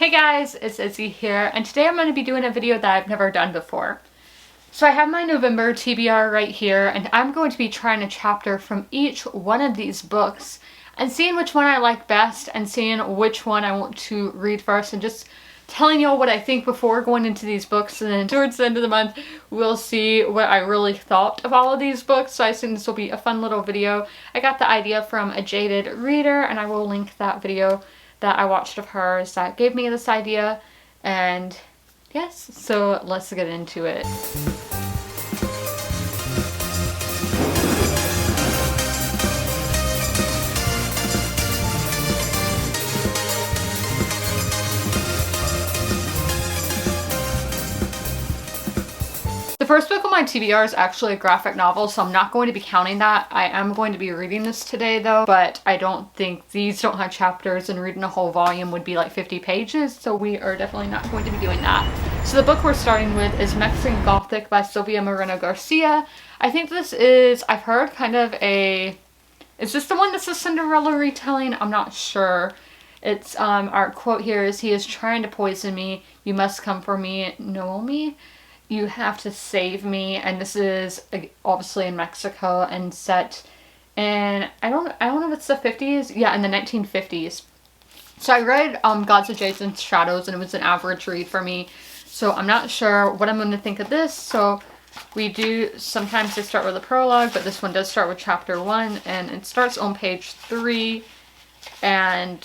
Hey guys, it's Izzy here, and today I'm going to be doing a video that I've never done before. So I have my November TBR right here, and I'm going to be trying a chapter from each one of these books and seeing which one I like best and seeing which one I want to read first and just telling y'all what I think before going into these books. And then towards the end of the month, we'll see what I really thought of all of these books. So I think this will be a fun little video. I got the idea from a jaded reader, and I will link that video that I watched of hers that gave me this idea. And yes, so let's get into it. The first book on my TBR is actually a graphic novel, so I'm not going to be counting that. I am going to be reading this today though, but I don't think these don't have chapters, and reading a whole volume would be like 50 pages, so we are definitely not going to be doing that. So the book we're starting with is Mexican Gothic by Sylvia Moreno Garcia. I think this is, I've heard kind of a, is this the one that's a Cinderella retelling? I'm not sure. It's, our quote here is, "He is trying to poison me. You must come for me, Naomi. You have to save me." And this is obviously in Mexico and set in, I don't know if it's the 50s. Yeah, in the 1950s. So I read Gods of Jades and Shadows, and it was an average read for me. So I'm not sure what I'm going to think of this. So we do, sometimes they start with a prologue, but this one does start with chapter 1, and it starts on page 3, and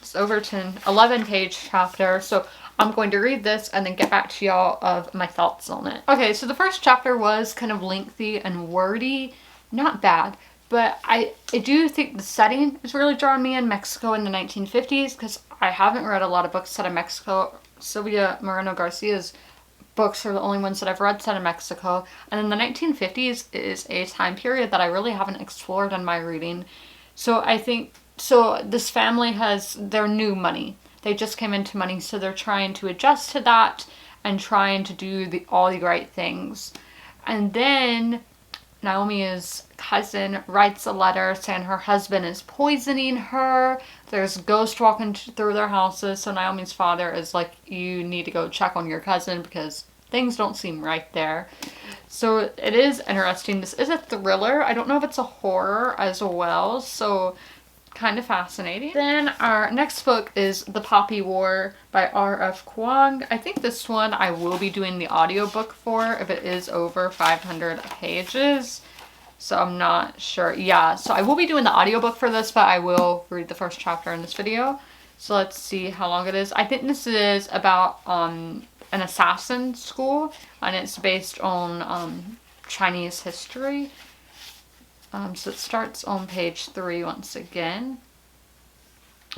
it's over to an 11-page chapter. So I'm going to read this and then get back to y'all of my thoughts on it. Okay, so the first chapter was kind of lengthy and wordy. Not bad, but I do think the setting is really drawing me in, Mexico in the 1950s, because I haven't read a lot of books set in Mexico. Sylvia Moreno Garcia's books are the only ones that I've read set in Mexico. And in the 1950s is a time period that I really haven't explored in my reading. So I think, so this family has their new money. They just came into money, so they're trying to adjust to that and trying to do all the right things. And then Naomi's cousin writes a letter saying her husband is poisoning her. There's ghosts walking through their houses, so Naomi's father is like, you need to go check on your cousin because things don't seem right there. So it is interesting. This is a thriller. I don't know if it's a horror as well, so kind of fascinating. Then our next book is The Poppy War by R.F. Kuang. I think this one I will be doing the audiobook for if it is over 500 pages. So I'm not sure. Yeah, so I will be doing the audiobook for this, but I will read the first chapter in this video. So let's see how long it is. I think this is about an assassin school, and it's based on Chinese history. So it starts on page 3 once again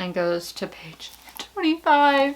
and goes to page 25.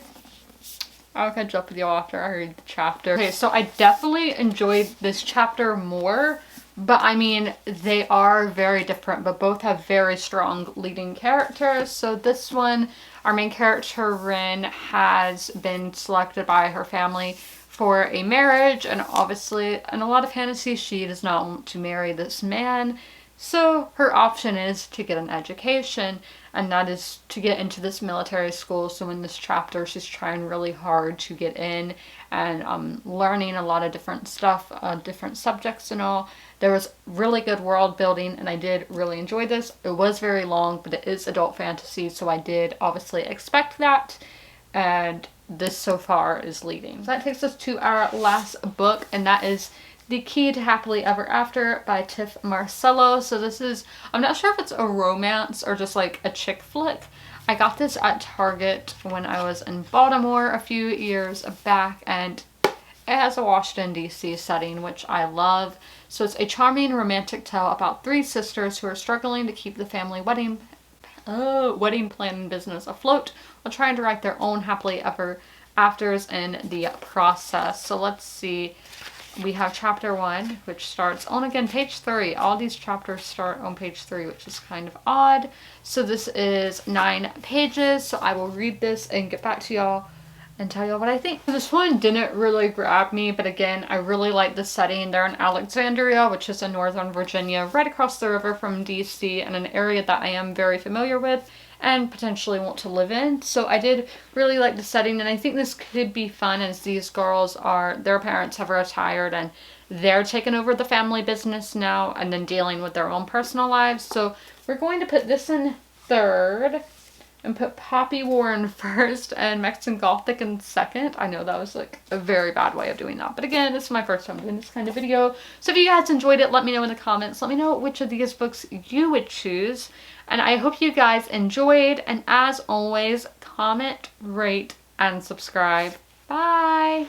I'll catch up with y'all after I read the chapter. Okay, so I definitely enjoyed this chapter more, but I mean, they are very different, but both have very strong leading characters. So this one, our main character, Rin, has been selected by her family for a marriage, and obviously in a lot of fantasy, she does not want to marry this man. So her option is to get an education, and that is to get into this military school. So in this chapter, she's trying really hard to get in and learning a lot of different stuff, different subjects and all. There was really good world building, and I did really enjoy this. It was very long, but it is adult fantasy, so I did obviously expect that. And this so far is leading. So that takes us to our last book, and that is The Key to Happily Ever After by Tiff Marcello. So this is, I'm not sure if it's a romance or just like a chick flick. I got this at Target when I was in Baltimore a few years back, and it has a Washington, D.C. setting, which I love. So it's a charming romantic tale about 3 sisters who are struggling to keep the family wedding planning business afloat while trying to write their own happily ever afters in the process. So let's see. We have chapter 1, which starts on, again, page 3. All these chapters start on page 3, which is kind of odd. So this is 9 pages. So I will read this and get back to y'all and tell y'all what I think. This one didn't really grab me, but again, I really like the setting. They're in Alexandria, which is in Northern Virginia, right across the river from DC, in an area that I am very familiar with. and potentially want to live in. So I did really like the setting, and I think this could be fun as these girls are, their parents have retired and they're taking over the family business now and then dealing with their own personal lives. So we're going to put this in third and put Poppy War in first and Mexican Gothic in second. I know that was like a very bad way of doing that. But again, this is my first time doing this kind of video. So if you guys enjoyed it, let me know in the comments. Let me know which of these books you would choose. And I hope you guys enjoyed. And as always, comment, rate, and subscribe. Bye!